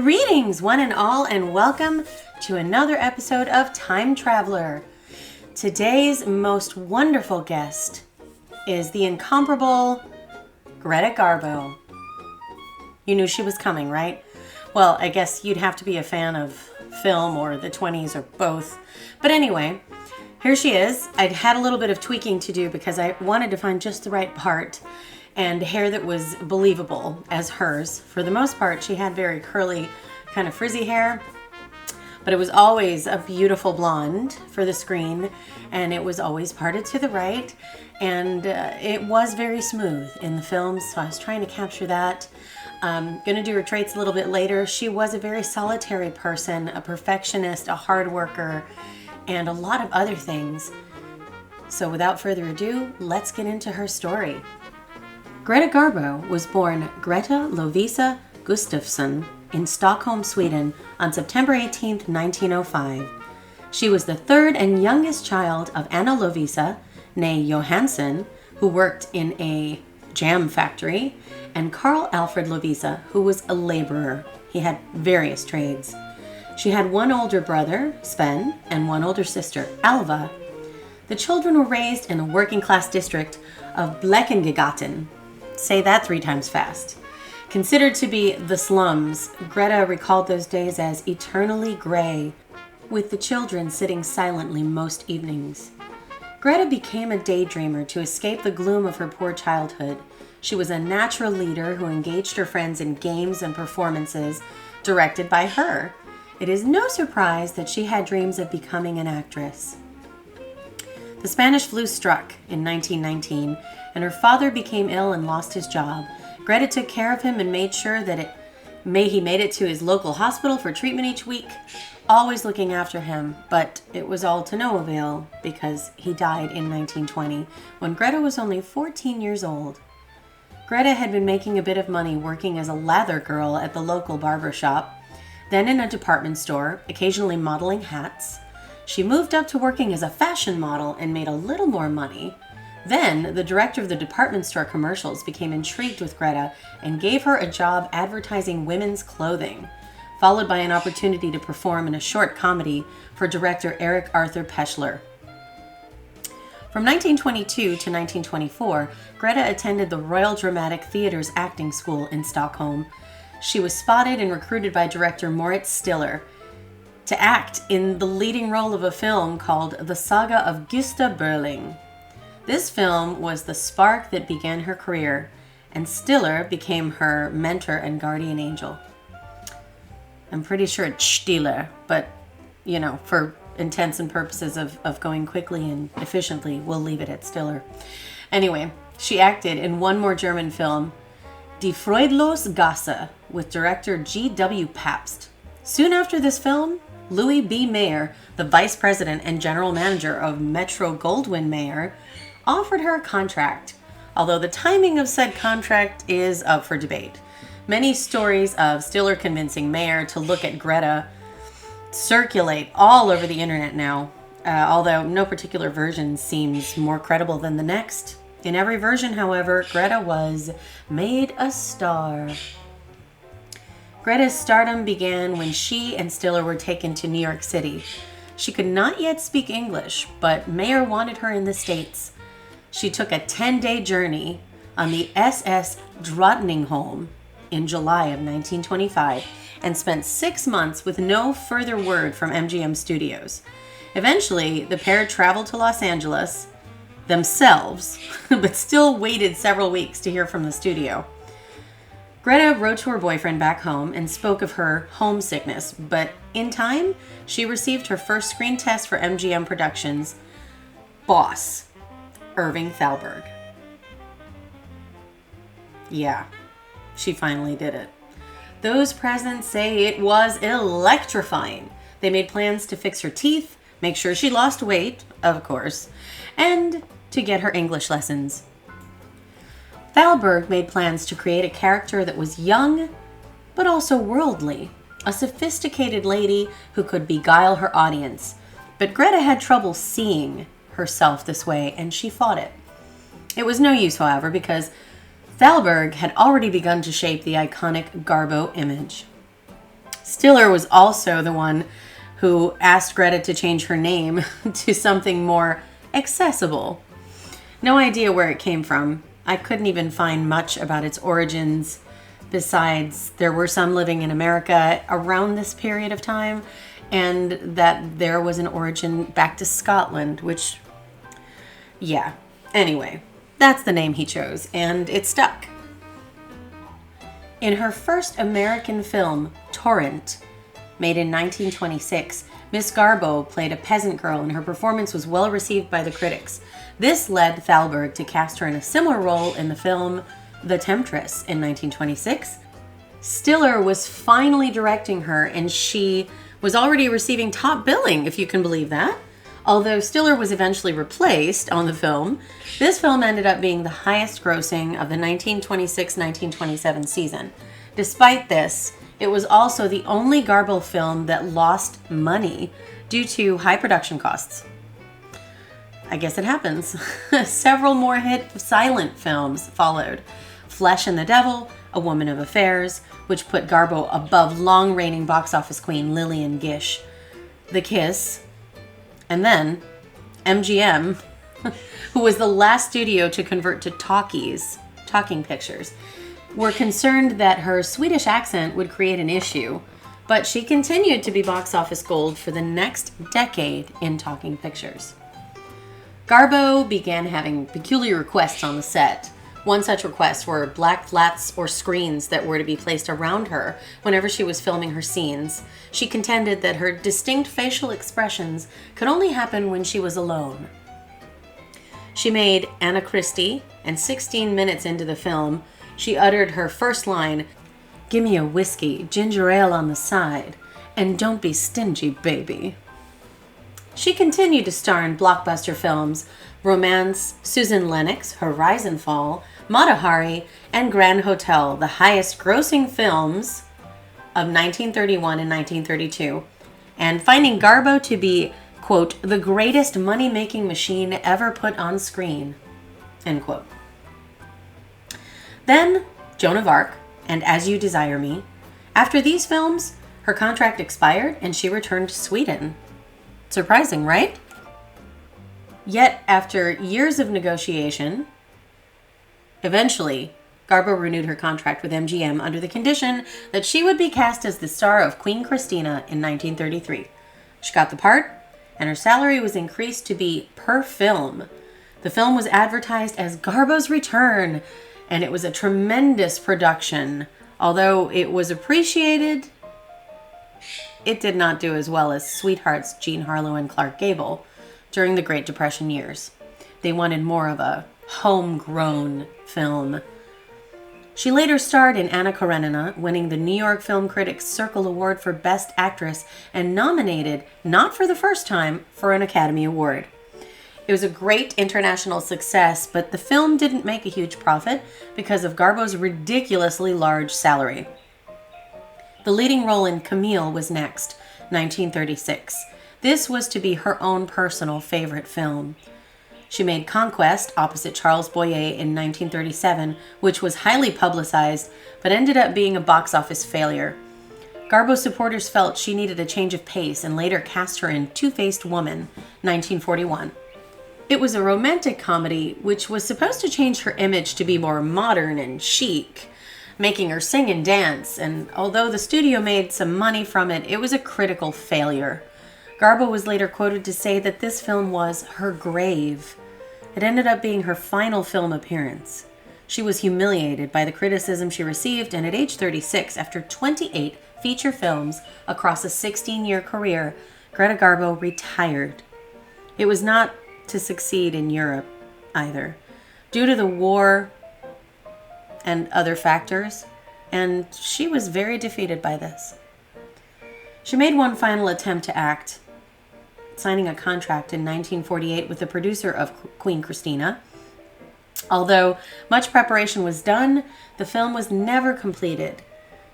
Greetings, one and all, and welcome to another episode of Time Traveler. Today's most wonderful guest is the incomparable Greta Garbo. You knew she was coming, right? Well, I guess you'd have to be a fan of film or the 20s or both. But anyway, here she is. I'd had a little bit of tweaking to do because I wanted to find just the right part and hair that was believable as hers. For the most part, she had very curly, kind of frizzy hair, but it was always a beautiful blonde for the screen, and it was always parted to the right, and it was very smooth in the films, so I was trying to capture that. I'm going to do her traits a little bit later. She was a very solitary person, a perfectionist, a hard worker, and a lot of other things. So without further ado, let's get into her story. Greta Garbo was born Greta Lovisa Gustafsson in Stockholm, Sweden on September 18, 1905. She was the third and youngest child of Anna Lovisa, née Johansson, who worked in a jam factory, and Carl Alfred Lovisa, who was a laborer. He had various trades. She had one older brother, Sven, and one older sister, Alva. The children were raised in the working class district of Blekingegaten. Say that 3 times fast. Considered to be the slums, Greta recalled those days as eternally gray, with the children sitting silently most evenings. Greta became a daydreamer to escape the gloom of her poor childhood. She was a natural leader who engaged her friends in games and performances directed by her. It is no surprise that she had dreams of becoming an actress. The Spanish flu struck in 1919, and her father became ill and lost his job. Greta took care of him and made sure that he made it to his local hospital for treatment each week, always looking after him, but it was all to no avail because he died in 1920 when Greta was only 14 years old. Greta had been making a bit of money working as a lather girl at the local barber shop, then in a department store, occasionally modeling hats. She moved up to working as a fashion model and made a little more money. Then, the director of the department store commercials became intrigued with Greta and gave her a job advertising women's clothing, followed by an opportunity to perform in a short comedy for director Eric Arthur Peschler. From 1922 to 1924, Greta attended the Royal Dramatic Theatre's acting school in Stockholm. She was spotted and recruited by director Moritz Stiller to act in the leading role of a film called The Saga of Gösta Berling. This film was the spark that began her career, and Stiller became her mentor and guardian angel. I'm pretty sure it's Stiller, but, for intents and purposes of going quickly and efficiently, we'll leave it at Stiller. Anyway, she acted in one more German film, Die Freudlos Gasse, with director G.W. Pabst. Soon after this film, Louis B. Mayer, the vice president and general manager of Metro-Goldwyn-Mayer, offered her a contract, although the timing of said contract is up for debate. Many stories of Stiller convincing Mayer to look at Greta circulate all over the internet now, although no particular version seems more credible than the next. In every version, however, Greta was made a star. Greta's stardom began when she and Stiller were taken to New York City. She could not yet speak English, but Mayer wanted her in the States. She took a 10-day journey on the SS Drottningholm in July of 1925 and spent 6 months with no further word from MGM Studios. Eventually, the pair traveled to Los Angeles themselves, but still waited several weeks to hear from the studio. Greta wrote to her boyfriend back home and spoke of her homesickness, but in time, she received her first screen test for MGM Productions' boss, Irving Thalberg. Yeah, she finally did it. Those present say it was electrifying. They made plans to fix her teeth, make sure she lost weight, of course, and to get her English lessons. Thalberg made plans to create a character that was young, but also worldly, a sophisticated lady who could beguile her audience. But Greta had trouble seeing herself this way, and she fought it. It was no use, however, because Thalberg had already begun to shape the iconic Garbo image. Stiller was also the one who asked Greta to change her name to something more accessible. No idea where it came from. I couldn't even find much about its origins, besides there were some living in America around this period of time, and that there was an origin back to Scotland, which, yeah. Anyway, that's the name he chose, and it stuck. In her first American film, Torrent, made in 1926, Miss Garbo played a peasant girl, and her performance was well received by the critics. This led Thalberg to cast her in a similar role in the film The Temptress in 1926. Stiller was finally directing her, and she was already receiving top billing, if you can believe that. Although Stiller was eventually replaced on the film, this film ended up being the highest grossing of the 1926-1927 season. Despite this, it was also the only Garbo film that lost money due to high production costs. I guess it happens. Several more hit silent films followed. Flesh and the Devil, A Woman of Affairs, which put Garbo above long-reigning box office queen Lillian Gish. The Kiss, and then MGM, who was the last studio to convert to talking pictures, were concerned that her Swedish accent would create an issue, but she continued to be box office gold for the next decade in talking pictures. Garbo began having peculiar requests on the set. One such request were black flats or screens that were to be placed around her whenever she was filming her scenes. She contended that her distinct facial expressions could only happen when she was alone. She made Anna Christie, and 16 minutes into the film, she uttered her first line, "Gimme a whiskey, ginger ale on the side, and don't be stingy, baby." She continued to star in blockbuster films Romance, Susan Lennox, Horizon Fall, Mata Hari, and Grand Hotel, the highest grossing films of 1931 and 1932, and finding Garbo to be, quote, the greatest money-making machine ever put on screen, end quote. Then, Joan of Arc, and As You Desire Me. After these films, her contract expired and she returned to Sweden. Surprising, right? Yet, after years of negotiation, eventually, Garbo renewed her contract with MGM under the condition that she would be cast as the star of Queen Christina in 1933. She got the part, and her salary was increased to be per film. The film was advertised as Garbo's Return, and it was a tremendous production. Although it was appreciated, it did not do as well as Sweethearts, Jean Harlow and Clark Gable during the Great Depression years. They wanted more of a homegrown film. She later starred in Anna Karenina, winning the New York Film Critics Circle Award for Best Actress and nominated, not for the first time, for an Academy Award. It was a great international success, but the film didn't make a huge profit because of Garbo's ridiculously large salary. The leading role in Camille was next, 1936. This was to be her own personal favorite film. She made Conquest opposite Charles Boyer in 1937, which was highly publicized, but ended up being a box office failure. Garbo's supporters felt she needed a change of pace and later cast her in Two-Faced Woman, 1941. It was a romantic comedy which was supposed to change her image to be more modern and chic, making her sing and dance, and although the studio made some money from it, it was a critical failure. Garbo was later quoted to say that this film was her grave. It ended up being her final film appearance. She was humiliated by the criticism she received, and at age 36, after 28 feature films across a 16-year career, Greta Garbo retired. It was not to succeed in Europe either, due to the war and other factors, and she was very defeated by this. She made one final attempt to act, signing a contract in 1948 with the producer of Queen Christina. Although much preparation was done, the film was never completed.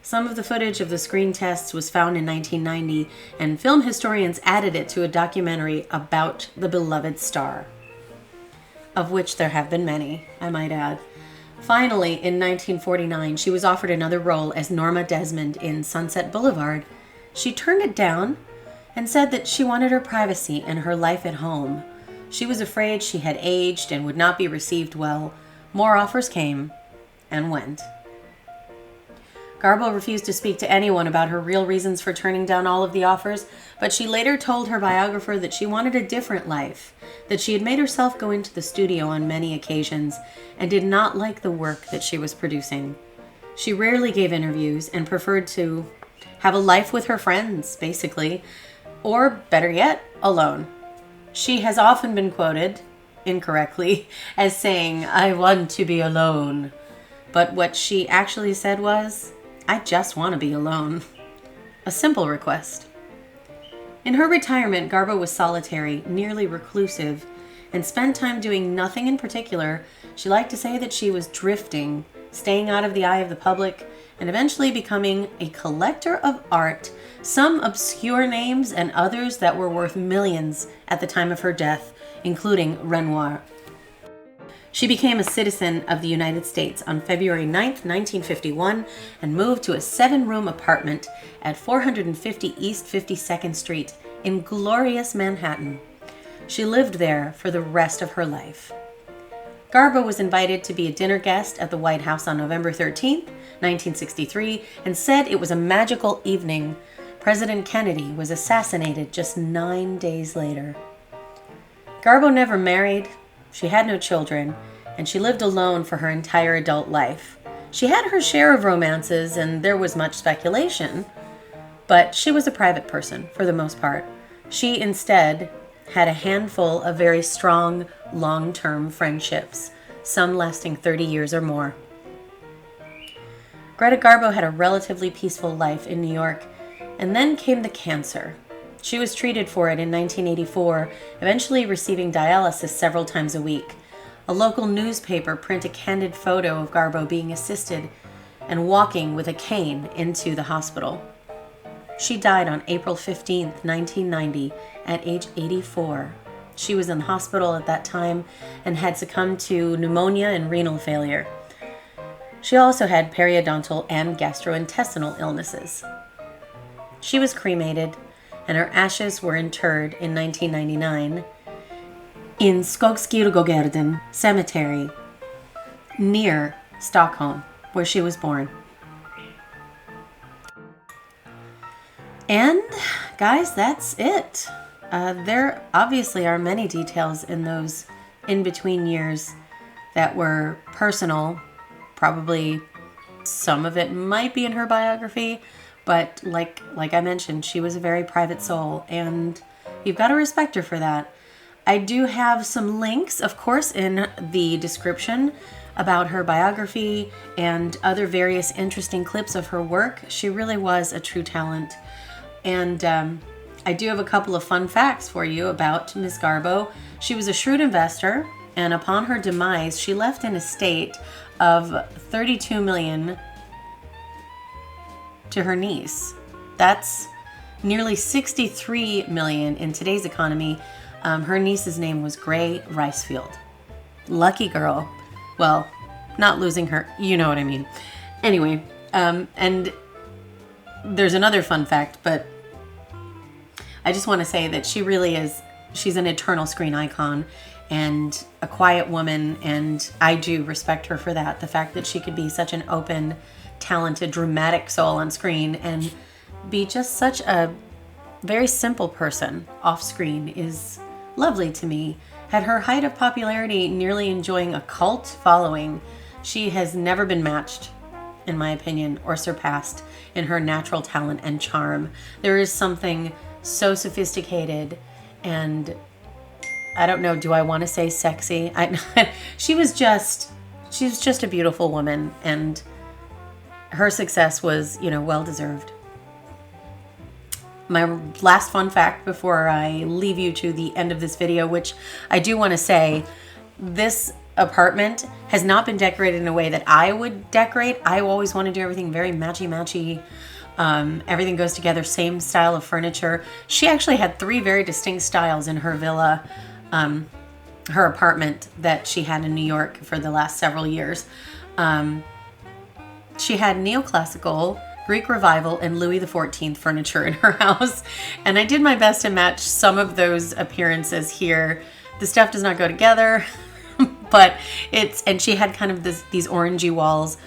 Some of the footage of the screen tests was found in 1990, and film historians added it to a documentary about the beloved star, of which there have been many, I might add. Finally, in 1949, she was offered another role as Norma Desmond in Sunset Boulevard, She turned it down and said that she wanted her privacy and her life at home. She was afraid she had aged and would not be received well. More offers came and went. Garbo refused to speak to anyone about her real reasons for turning down all of the offers, but she later told her biographer that she wanted a different life, that she had made herself go into the studio on many occasions and did not like the work that she was producing. She rarely gave interviews and preferred to have a life with her friends, basically, or better yet, alone. She has often been quoted, incorrectly, as saying, "I want to be alone." But what she actually said was, "I just want to be alone." A simple request. In her retirement, Garbo was solitary, nearly reclusive, and spent time doing nothing in particular. She liked to say that she was drifting, staying out of the eye of the public, and eventually becoming a collector of art, some obscure names and others that were worth millions at the time of her death, including Renoir. She became a citizen of the United States on February 9th, 1951, and moved to a 7-room apartment at 450 East 52nd Street in glorious Manhattan. She lived there for the rest of her life. Garbo was invited to be a dinner guest at the White House on November 13th, 1963, and said it was a magical evening. President Kennedy was assassinated just 9 days later. Garbo never married. She had no children, and she lived alone for her entire adult life. She had her share of romances, and there was much speculation, but she was a private person for the most part. She instead had a handful of very strong, long-term friendships, some lasting 30 years or more. Greta Garbo had a relatively peaceful life in New York, and then came the cancer. She was treated for it in 1984, eventually receiving dialysis several times a week. A local newspaper printed a candid photo of Garbo being assisted and walking with a cane into the hospital. She died on April 15, 1990, at age 84. She was in the hospital at that time and had succumbed to pneumonia and renal failure. She also had periodontal and gastrointestinal illnesses. She was cremated, and her ashes were interred in 1999 in Skogskirkogården Cemetery near Stockholm, where she was born. And guys, that's it. There obviously are many details in those in-between years that were personal. Probably some of it might be in her biography, but like I mentioned, she was a very private soul, and you've got to respect her for that. I do have some links, of course, in the description about her biography and other various interesting clips of her work. She really was a true talent. And I do have a couple of fun facts for you about Miss Garbo. She was a shrewd investor, and upon her demise, she left an estate of $32 million to her niece. That's nearly $63 million in today's economy. Her niece's name was Gray Ricefield. Lucky girl. Well, not losing her, you know what I mean. Anyway, and there's another fun fact, but I just want to say that she really is, she's an eternal screen icon and a quiet woman, and I do respect her for that. The fact that she could be such an open, talented, dramatic soul on screen and be just such a very simple person off screen is lovely to me. At her height of popularity, nearly enjoying a cult following, she has never been matched, in my opinion, or surpassed in her natural talent and charm. There is something so sophisticated and, I don't know, do I want to say sexy? She was just a beautiful woman, and her success was, well-deserved. My last fun fact before I leave you to the end of this video, which I do want to say, this apartment has not been decorated in a way that I would decorate. I always want to do everything very matchy-matchy. Everything goes together, same style of furniture. She actually had 3 very distinct styles in her villa, her apartment that she had in New York for the last several years. She had neoclassical, Greek Revival, and Louis XIV furniture in her house. And I did my best to match some of those appearances here. The stuff does not go together, but and she had kind of these orangey walls.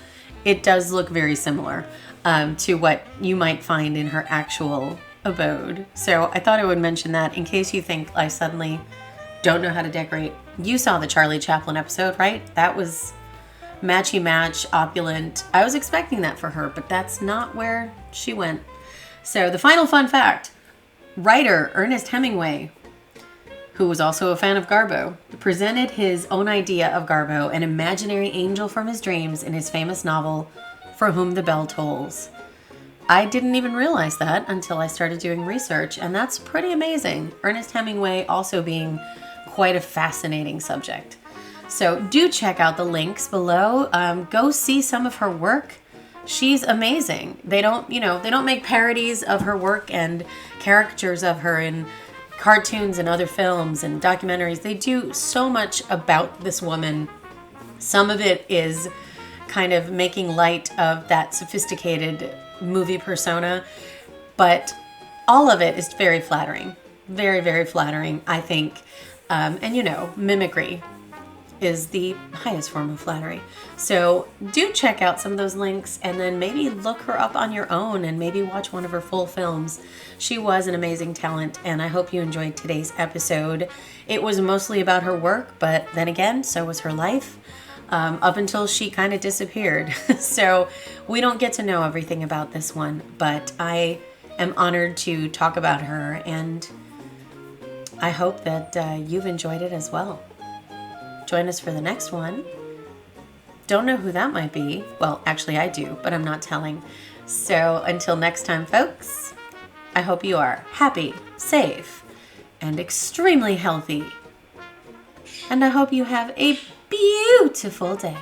It does look very similar to what you might find in her actual abode. So I thought I would mention that in case you think I suddenly don't know how to decorate. You saw the Charlie Chaplin episode, right? That was matchy match, opulent. I was expecting that for her, but that's not where she went. So the final fun fact, writer Ernest Hemingway, who was also a fan of Garbo, presented his own idea of Garbo, an imaginary angel from his dreams, in his famous novel, For Whom the Bell Tolls. I didn't even realize that until I started doing research, and that's pretty amazing. Ernest Hemingway also being quite a fascinating subject. So do check out the links below. Go see some of her work. She's amazing. They don't make parodies of her work and caricatures of her in cartoons and other films and documentaries. They do so much about this woman. Some of it is kind of making light of that sophisticated movie persona, but all of it is very flattering. Very, very flattering, I think. And mimicry is the highest form of flattery. So do check out some of those links and then maybe look her up on your own and maybe watch one of her full films. She was an amazing talent, and I hope you enjoyed today's episode. It was mostly about her work, but then again, so was her life, up until she kind of disappeared. So we don't get to know everything about this one, but I am honored to talk about her, and I hope that you've enjoyed it as well. Join us for the next one. Don't know who that might be. Well, actually I do, but I'm not telling. So until next time, folks, I hope you are happy, safe, and extremely healthy. And I hope you have a beautiful day.